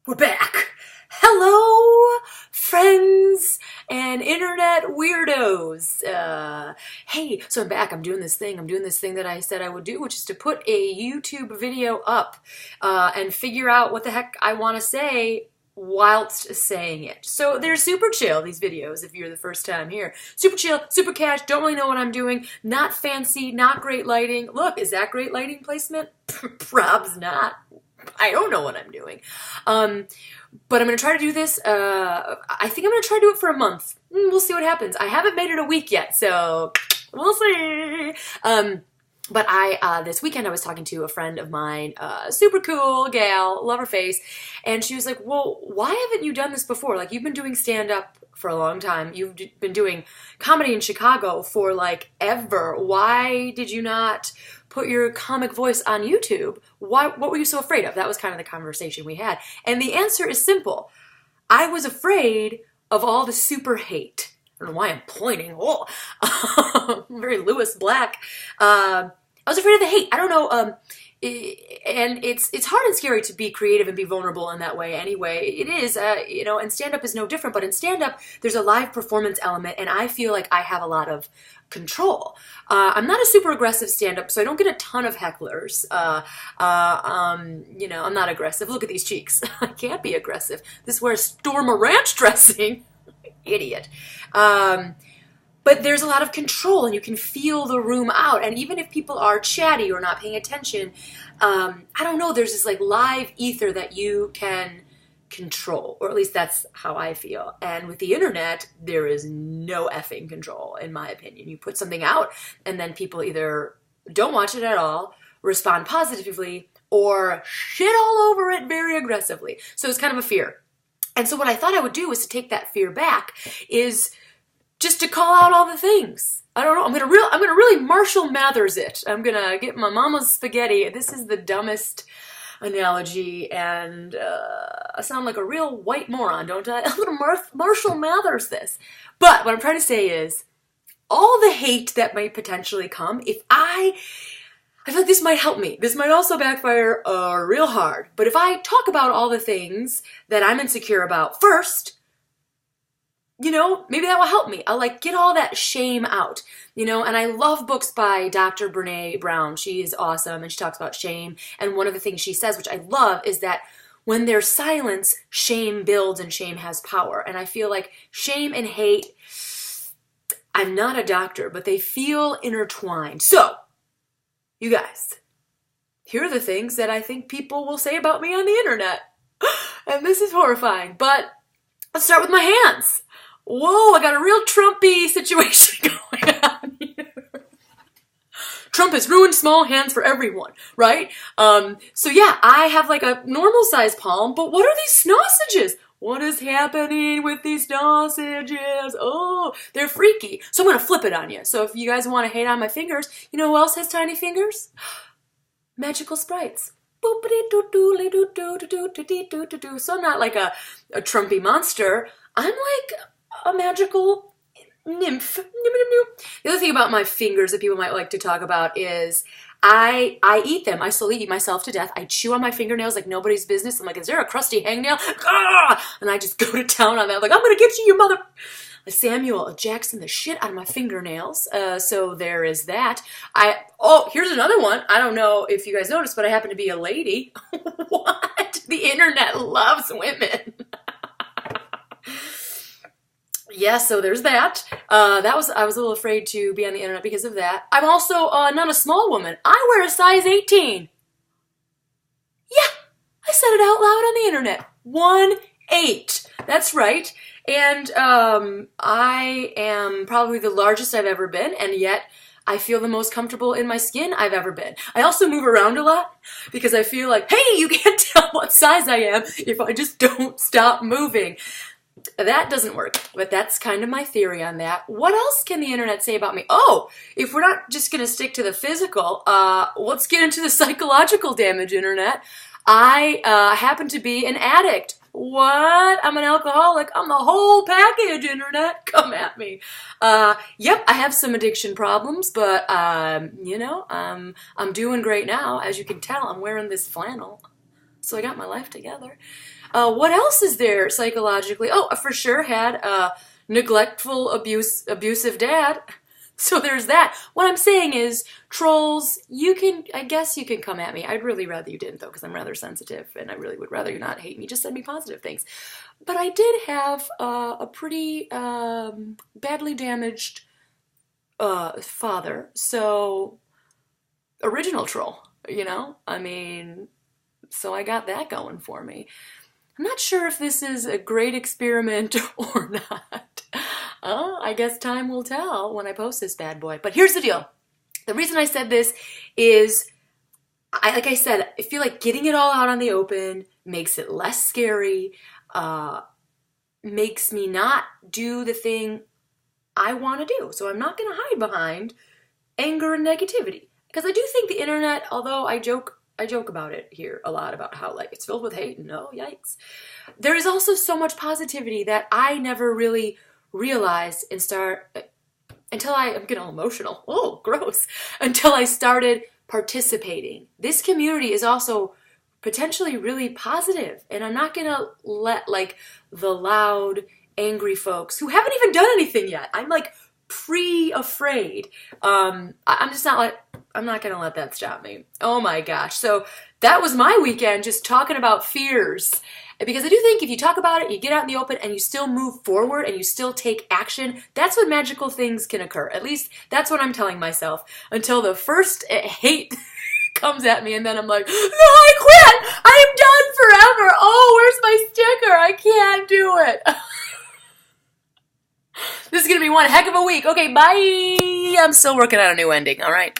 We're back. Hello, friends and internet weirdos. Hey, so I'm back. I'm doing this thing that I said I would do, which is to put a YouTube video up and figure out what the heck I want to say whilst saying it. So they're super chill, these videos, if you're the first time here. Super chill, super cash, don't really know what I'm doing, not fancy, not great lighting. Look, is that great lighting placement? Probs not. I don't know what I'm doing. But I'm going to try to do this. I think I'm going to try to do it for a month. We'll see what happens. I haven't made it a week yet, so we'll see. But this weekend I was talking to a friend of mine, super cool gal, love her face, and she was like, well, why haven't you done this before? Like, you've been doing stand-up for a long time. You've been doing comedy in Chicago for, like, ever. Why did you not put your comic voice on YouTube? What were you so afraid of? That was kind of the conversation we had. And the answer is simple. I was afraid of all the super hate. I don't know why I'm pointing. Oh, very Lewis Black. I was afraid of the hate. I don't know. And it's hard and scary to be creative and be vulnerable in that way anyway. It is, and stand-up is no different. But in stand-up, there's a live performance element, and I feel like I have a lot of control. I'm not a super aggressive stand-up, so I don't get a ton of hecklers. I'm not aggressive. Look at these cheeks. I can't be aggressive. This wears Storm Ranch dressing. Idiot. But there's a lot of control, and you can feel the room out. And even if people are chatty or not paying attention, I don't know, there's this like live ether that you can control, or at least that's how I feel. And with the internet, there is no effing control, in my opinion. You put something out, and then people either don't watch it at all, respond positively, or shit all over it very aggressively. So it's kind of a fear. And so what I thought I would do is to take that fear back, is just to call out all the things. I don't know. I'm gonna really Marshall Mathers it. I'm gonna get my mama's spaghetti. This is the dumbest analogy, and I sound like a real white moron, don't I? I'm gonna Marshall Mathers this. But what I'm trying to say is, all the hate that might potentially come, I feel like this might help me. This might also backfire real hard. But if I talk about all the things that I'm insecure about first, maybe that will help me. I'll get all that shame out, and I love books by Dr. Brene Brown. She is awesome, and she talks about shame. And one of the things she says, which I love, is that when there's silence, shame builds and shame has power. And I feel like shame and hate, I'm not a doctor, but they feel intertwined. So, you guys, here are the things that I think people will say about me on the internet. And this is horrifying, but let's start with my hands. Whoa, I got a real Trumpy situation going on here. Trump has ruined small hands for everyone, right? So yeah, I have like a normal size palm, but what are these sausages? What is happening with these sausages? Oh, they're freaky. So I'm going to flip it on you. So if you guys want to hate on my fingers, you know who else has tiny fingers? Magical sprites. So I'm not like a Trumpy monster. I'm like a magical nymph. The other thing about my fingers that people might like to talk about is I eat them. I slowly eat myself to death. I chew on my fingernails like nobody's business. I'm like, is there a crusty hangnail? Ah! And I just go to town on that. Like, I'm going to get you, you mother... Samuel Jackson the shit out of my fingernails. So there is that. Here's another one. I don't know if you guys noticed, but I happen to be a lady. What? The internet loves women. Yeah, so there's that. I was a little afraid to be on the internet because of that. I'm also not a small woman. I wear a size 18. Yeah, I said it out loud on the internet. 1-8. That's right. And I am probably the largest I've ever been, and yet I feel the most comfortable in my skin I've ever been. I also move around a lot because I feel like, hey, you can't tell what size I am if I just don't stop moving. That doesn't work, but that's kind of my theory on that. What else can the internet say about me? Oh, if we're not just going to stick to the physical, let's get into the psychological damage, internet. I happen to be an addict. What? I'm an alcoholic. I'm the whole package, internet. Come at me. Yep, I have some addiction problems, but, I'm doing great now. As you can tell, I'm wearing this flannel. So I got my life together. What else is there psychologically? Oh, I for sure had a neglectful, abusive dad. So there's that. What I'm saying is, trolls, I guess you can come at me. I'd really rather you didn't, though, because I'm rather sensitive, and I really would rather you not hate me. Just send me positive things. But I did have a pretty badly damaged father. So, original troll, you know? I mean, so I got that going for me. I'm not sure if this is a great experiment or not. I guess time will tell when I post this bad boy. But here's the deal. The reason I said this is, like I said, I feel like getting it all out on the open makes it less scary, makes me not do the thing I want to do. So I'm not going to hide behind anger and negativity. Because I do think the internet, although I joke about it here a lot about how like it's filled with hate and oh yikes. There is also so much positivity that I never really realized until I'm getting all emotional. Oh, gross. Until I started participating. This community is also potentially really positive, and I'm not gonna let like the loud, angry folks who haven't even done anything yet. I'm like pre-afraid. I'm just not like, I'm not gonna let that stop me. Oh my gosh. So that was my weekend, just talking about fears. Because I do think if you talk about it, you get out in the open and you still move forward and you still take action, that's when magical things can occur. At least that's what I'm telling myself until the first hate comes at me and then I'm like, no, I quit! I'm done forever! Oh, where's my sticker? I can't do it. This is going to be one heck of a week. Okay, bye. I'm still working on a new ending. All right.